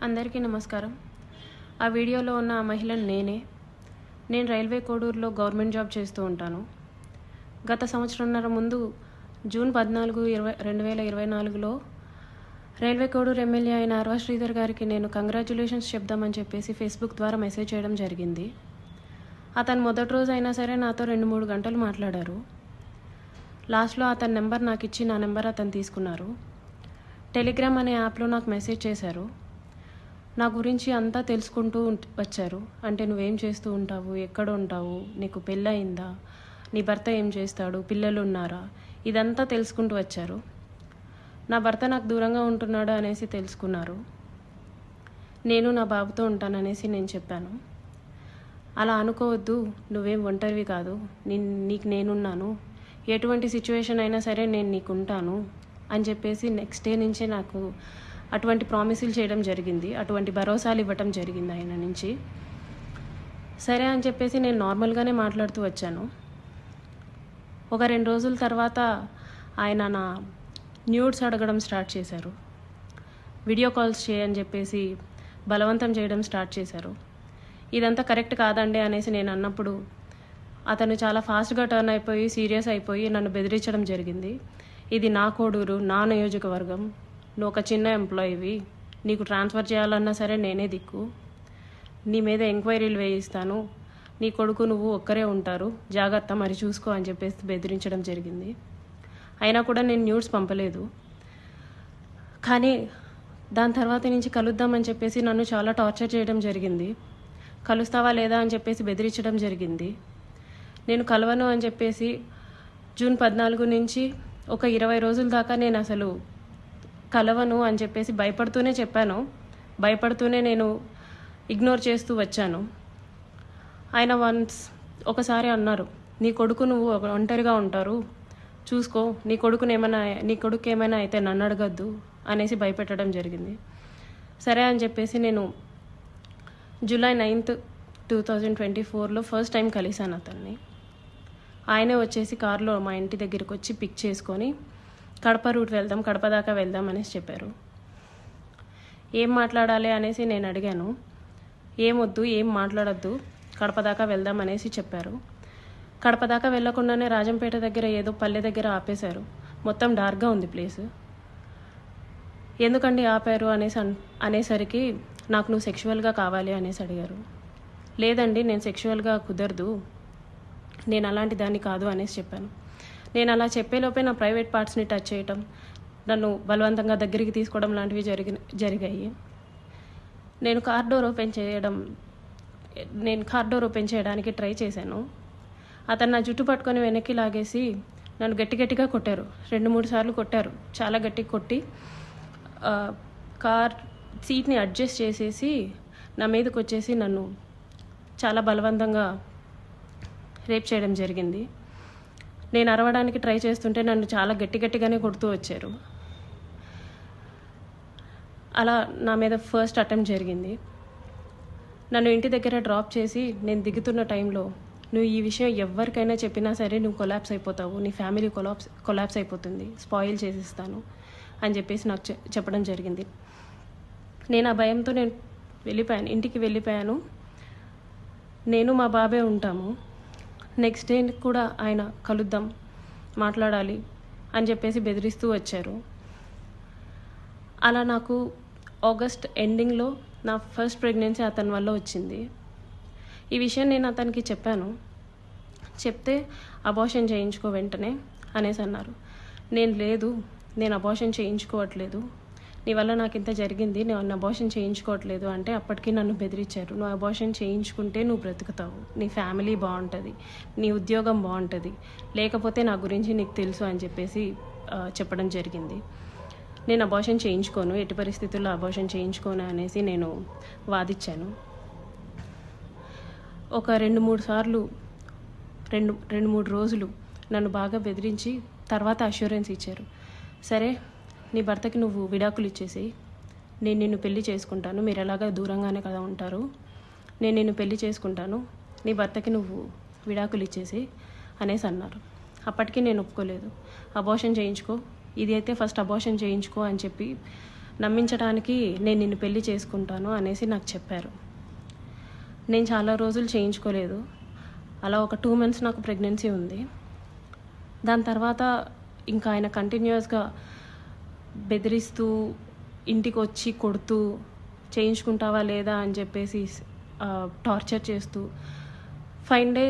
అందరికీ నమస్కారం. ఆ వీడియోలో ఉన్న ఆ మహిళను నేను రైల్వే కోడూరులో గవర్నమెంట్ జాబ్ చేస్తూ ఉంటాను. గత సంవత్సరంన్నర ముందు జూన్ 14, 2024లో రైల్వే కోడూరు ఎమ్మెల్యే అయిన ఆర్వా శ్రీధర్ గారికి నేను కంగ్రాచ్యులేషన్స్ చెప్దామని చెప్పేసి ఫేస్బుక్ ద్వారా మెసేజ్ చేయడం జరిగింది. అతను మొదటి రోజు అయినా సరే నాతో 2-3 గంటలు మాట్లాడారు. లాస్ట్లో అతని నెంబర్ నాకు ఇచ్చి నా నెంబర్ అతను తీసుకున్నారు. టెలిగ్రామ్ అనే యాప్లో నాకు మెసేజ్ చేశారు. నా గురించి అంతా తెలుసుకుంటూ వచ్చారు. అంటే నువ్వేం చేస్తూ ఉంటావు, ఎక్కడ ఉంటావు, నీకు పెళ్ళయిందా, నీ భర్త ఏం చేస్తాడు, పిల్లలు ఉన్నారా, ఇదంతా తెలుసుకుంటూ వచ్చారు. నా భర్త నాకు దూరంగా ఉంటున్నాడు అనేసి తెలుసుకున్నారు. నేను నా బాబుతో ఉంటాననేసి నేను చెప్పాను. అలా అనుకోవద్దు, నువ్వేం ఒంటరివి కాదు, నీకు నేనున్నాను, ఎటువంటి సిచ్యువేషన్ అయినా సరే నేను నీకు ఉంటాను అని చెప్పేసి నెక్స్ట్ డే నుంచే నాకు అటువంటి ప్రామిసులు చేయడం జరిగింది. అటువంటి భరోసాలు ఇవ్వటం జరిగింది ఆయన నుంచి. సరే అని చెప్పేసి నేను నార్మల్గానే మాట్లాడుతూ వచ్చాను. ఒక 2 రోజుల తర్వాత ఆయన నా న్యూడ్స్ అడగడం స్టార్ట్ చేశారు. వీడియో కాల్స్ చేయని చెప్పేసి బలవంతం చేయడం స్టార్ట్ చేశారు. ఇదంతా కరెక్ట్ కాదండి అనేసి నేను అన్నప్పుడు అతను చాలా ఫాస్ట్గా టర్న్ అయిపోయి సీరియస్ అయిపోయి నన్ను బెదిరించడం జరిగింది. ఇది నా కోడూరు, నా నియోజకవర్గం, నువ్వు ఒక చిన్న ఎంప్లాయీవి, నీకు ట్రాన్స్ఫర్ చేయాలన్నా సరే నేనే దిక్కు, నీ మీద ఎంక్వైరీలు వేయిస్తాను, నీ కొడుకు నువ్వు ఒక్కరే ఉంటారు, జాగ్రత్త మరి చూసుకో అని చెప్పేసి బెదిరించడం జరిగింది. అయినా కూడా నేను న్యూస్ పంపలేదు. కానీ దాని తర్వాత నుంచి కలుద్దామని చెప్పేసి నన్ను చాలా టార్చర్ చేయడం జరిగింది. కలుస్తావా లేదా అని చెప్పేసి బెదిరించడం జరిగింది. నేను కలవను అని చెప్పేసి జూన్ 14 నుంచి ఒక 20 రోజుల దాకా నేను అసలు కలవను అని చెప్పేసి భయపడుతూనే చెప్పాను. భయపడుతూనే నేను ఇగ్నోర్ చేస్తూ వచ్చాను. ఆయన ఒకసారి అన్నారు, నీ కొడుకు నువ్వు ఒంటరిగా ఉంటారు, చూసుకో, నీ కొడుకు ఏమైనా అయితే నన్ను అడగద్దు అనేసి భయపెట్టడం జరిగింది. సరే అని చెప్పేసి నేను జూలై 9, 2024లో ఫస్ట్ టైం కలిశాను అతన్ని. ఆయనే వచ్చేసి కారులో మా ఇంటి దగ్గరికి వచ్చి పిక్ చేసుకొని కడప రూట్ వెళ్దాం, కడప దాకా వెళ్దాం అనేసి చెప్పారు. ఏం మాట్లాడాలి అనేసి నేను అడిగాను. ఏమొద్దు, ఏం మాట్లాడద్దు, కడప దాకా వెళ్దాం అనేసి చెప్పారు. కడప దాకా వెళ్ళకుండానే రాజంపేట దగ్గర ఏదో పల్లె దగ్గర ఆపేశారు. మొత్తం డార్క్గా ఉంది ప్లేస్. ఎందుకండి ఆపారు అనేసరికి నాకు నువ్వు సెక్షువల్గా కావాలి అనేసి అడిగారు. లేదండి, నేను సెక్షువల్గా కుదరదు, నేను అలాంటి దాన్ని కాదు అనేసి చెప్పాను. నేను అలా చెప్పేలోపే నా ప్రైవేట్ పార్ట్స్ని టచ్ చేయటం, నన్ను బలవంతంగా దగ్గరికి తీసుకోవడం లాంటివి జరిగాయి. నేను కార్ డోర్ ఓపెన్ చేయడానికి ట్రై చేశాను. అతను నా జుట్టు పట్టుకొని వెనక్కి లాగేసి నన్ను గట్టిగా కొట్టారు. 2-3 సార్లు కొట్టారు. చాలా గట్టిగా కొట్టి కార్ సీట్ని అడ్జస్ట్ చేసేసి నా మీదకి వచ్చేసి నన్ను చాలా బలవంతంగా రేప్ చేయడం జరిగింది. నేను అరవడానికి ట్రై చేస్తుంటే నన్ను చాలా గట్టిగానే కొడుతూ వచ్చారు. అలా నా మీద ఫస్ట్ అటెంప్ట్ జరిగింది. నన్ను ఇంటి దగ్గర డ్రాప్ చేసి నేను దిగుతున్న టైంలో, నువ్వు ఈ విషయం ఎవరికైనా చెప్పినా సరే నువ్వు కొలాప్స్ అయిపోతావు, నీ ఫ్యామిలీ కొలాప్స్ అయిపోతుంది, స్పాయిల్ చేసిస్తాను అని చెప్పేసి నాకు చెప్పడం జరిగింది. నేను ఆ భయంతో నేను వెళ్ళిపోయాను, ఇంటికి వెళ్ళిపోయాను. నేను మా బాబే ఉంటాము. నెక్స్ట్ డే కూడా ఆయన కలుద్దాం, మాట్లాడాలి అని చెప్పేసి బెదిరిస్తూ వచ్చారు. అలా నాకు ఆగస్ట్ ఎండింగ్లో నా ఫస్ట్ ప్రెగ్నెన్సీ అతని వల్ల వచ్చింది. ఈ విషయం నేను అతనికి చెప్పాను. చెప్తే అబార్షన్ చేయించుకో వెంటనే అనేసి అన్నారు. నేను అబార్షన్ చేయించుకోవట్లేదు, నీ వల్ల నాకు ఇంత జరిగింది, నేను అబార్షన్ చేయించుకోవట్లేదు అంటే అప్పటికి నన్ను బెదిరించారు. నువ్వు అబార్షన్ చేయించుకుంటే నువ్వు బ్రతుకుతావు, నీ ఫ్యామిలీ బాగుంటుంది, నీ ఉద్యోగం బాగుంటుంది, లేకపోతే నా గురించి నీకు తెలుసు అని చెప్పేసి చెప్పడం జరిగింది. నేను అబార్షన్ చేయించుకోను, ఎట్టి పరిస్థితుల్లో అబార్షన్ చేయించుకోను అనేసి నేను వాదించాను. ఒక 2-3 సార్లు 2-3 రోజులు నన్ను బాగా బెదిరించి తర్వాత అష్యూరెన్స్ ఇచ్చారు. సరే, నీ భర్తకి నువ్వు విడాకులు ఇచ్చేసి నేను నిన్ను పెళ్లి చేసుకుంటాను, మీరు ఎలాగా దూరంగానే కదా ఉంటారు, నేను నిన్ను పెళ్లి చేసుకుంటాను, నీ భర్తకి నువ్వు విడాకులు ఇచ్చేసి అనేసి అన్నారు. అప్పటికి నేను ఒప్పుకోలేదు. అబార్షన్ చేయించుకో, ఇది అయితే ఫస్ట్ అబార్షన్ చేయించుకో అని చెప్పి నమ్మించడానికి నేను నిన్ను పెళ్లి చేసుకుంటాను అనేసి నాకు చెప్పారు. నేను చాలా రోజులు చేయించుకోలేదు. అలా ఒక 2 months నాకు ప్రెగ్నెన్సీ ఉంది. దాని తర్వాత ఇంకా ఆయన కంటిన్యూస్గా బెదిరిస్తూ ఇంటికి వచ్చి కొడుతూ చేయించుకుంటావా లేదా అని చెప్పేసి టార్చర్ చేస్తూ ఫైన్ డే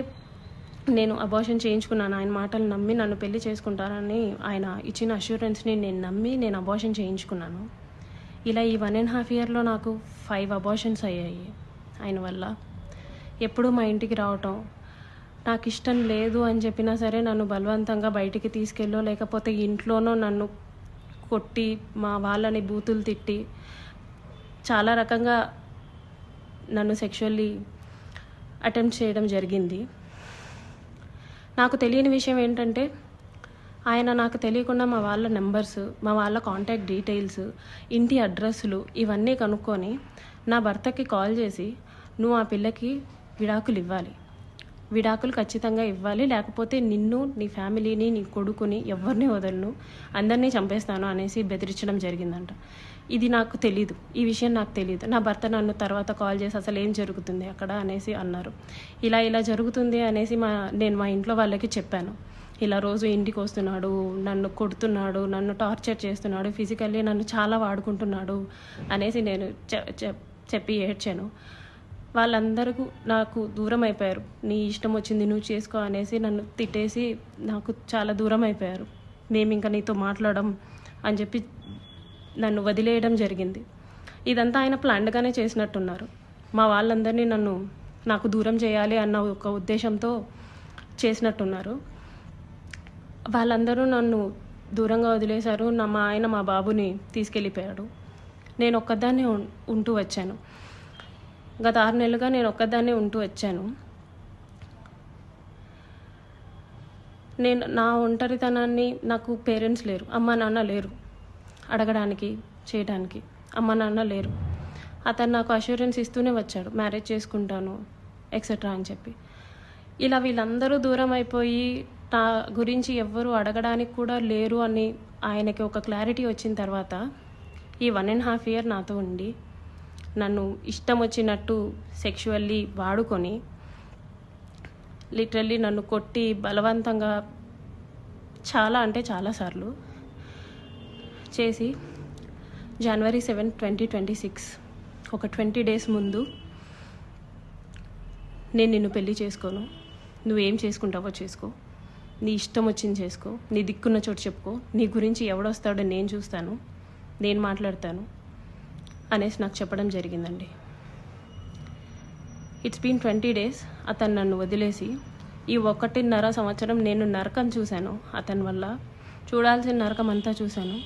నేను అబార్షన్ చేయించుకున్నాను. ఆయన మాటలు నమ్మి నన్ను పెళ్లి చేసుకుంటారని ఆయన ఇచ్చిన అష్యూరెన్స్ని నేను నమ్మి నేను అబార్షన్ చేయించుకున్నాను. ఇలా ఈ 1.5 yearలో నాకు 5 abortions అయ్యాయి ఆయన వల్ల. ఎప్పుడూ మా ఇంటికి రావటం, నాకు ఇష్టం లేదు అని చెప్పినా సరే నన్ను బలవంతంగా బయటికి తీసుకెళ్ళో లేకపోతే ఇంట్లోనో నన్ను కొట్టి మా వాళ్ళని బూతులు తిట్టి చాలా రకంగా నన్ను సెక్షువల్లీ అటెంప్ట్ చేయడం జరిగింది. నాకు తెలియని విషయం ఏంటంటే ఆయన నాకు తెలియకుండా మా వాళ్ళ నెంబర్స్, మా వాళ్ళ కాంటాక్ట్ డీటెయిల్స్, ఇంటి అడ్రస్లు ఇవన్నీ కనుక్కొని నా భర్తకి కాల్ చేసి నువ్వు ఆ పిల్లకి విడాకులు ఇవ్వాలి, విడాకులు ఖచ్చితంగా ఇవ్వాలి, లేకపోతే నిన్ను, నీ ఫ్యామిలీని, నీ కొడుకుని ఎవరిని వదలను, అందరినీ చంపేస్తాను అనేసి బెదిరించడం జరిగిందంట. ఇది నాకు తెలీదు, ఈ విషయం నాకు తెలీదు. నా భర్త నన్ను తర్వాత కాల్ చేసి అసలు ఏం జరుగుతుంది అక్కడ అనేసి అన్నారు. ఇలా జరుగుతుంది అనేసి నేను మా ఇంట్లో వాళ్ళకి చెప్పాను. ఇలా రోజు ఇంటికి వస్తున్నాడు, నన్ను కొడుతున్నాడు, నన్ను టార్చర్ చేస్తున్నాడు, ఫిజికల్లీ నన్ను చాలా వాడుకుంటున్నాడు అనేసి నేను చెప్పి ఏడ్చాను. వాళ్ళందరూ నాకు దూరం అయిపోయారు. నీ ఇష్టం వచ్చింది నువ్వు చేసుకో అనేసి నన్ను తిట్టేసి నాకు చాలా దూరం అయిపోయారు. మేము ఇంకా నీతో మాట్లాడడం అని చెప్పి నన్ను వదిలేయడం జరిగింది. ఇదంతా ఆయన ప్లాన్డ్గానే చేసినట్టున్నారు. మా వాళ్ళందరినీ నాకు దూరం చేయాలి అన్న ఒక ఉద్దేశంతో చేసినట్టున్నారు. వాళ్ళందరూ నన్ను దూరంగా వదిలేశారు. మా ఆయన మా బాబుని తీసుకెళ్ళిపోయాడు. నేను ఒక్కదాన్నే ఉంటూ వచ్చాను. గత 6 నెలలుగా నేను ఒక్కదాన్నే ఉంటూ వచ్చాను. నేను నా ఒంటరితనాన్ని, నాకు పేరెంట్స్ లేరు, అమ్మ నాన్న లేరు అడగడానికి చేయడానికి, అమ్మ నాన్న లేరు. అతను నాకు అష్యూరెన్స్ ఇస్తూనే వచ్చాడు, మ్యారేజ్ చేసుకుంటాను ఎక్సెట్రా అని చెప్పి. ఇలా వీళ్ళందరూ దూరం అయిపోయి నా గురించి ఎవ్వరూ అడగడానికి కూడా లేరు అని ఆయనకి ఒక క్లారిటీ వచ్చిన తర్వాత ఈ 1.5 year నాతో ఉండి నన్ను ఇష్టం వచ్చినట్టు సెక్షువల్లీ వాడుకొని లిటరల్లీ నన్ను కొట్టి బలవంతంగా చాలా అంటే చాలాసార్లు చేసి January 7, 2026 ఒక 20 days ముందు నేను నిన్ను పెళ్లి చేసుకోను, నువ్వేం చేసుకుంటావో చేసుకో, నీ ఇష్టం వచ్చింది చేసుకో, నీ దిక్కున్న చోటు చెప్పుకో, నీ గురించి ఎవడొస్తాడో నేను చూస్తాను, నేను మాట్లాడతాను అనేసి నాకు చెప్పడం జరిగిందండి. ఇట్స్ బీన్ 20 days అతను నన్ను వదిలేసి. ఈ 1.5 సంవత్సరం నేను నరకం చూశాను అతని వల్ల, చూడాల్సిన నరకం అంతా చూశాను.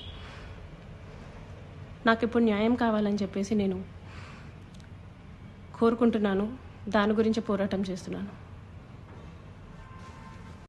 నాకు ఇప్పుడు న్యాయం కావాలని చెప్పేసి నేను కోరుకుంటున్నాను, దాని గురించి పోరాటం చేస్తున్నాను.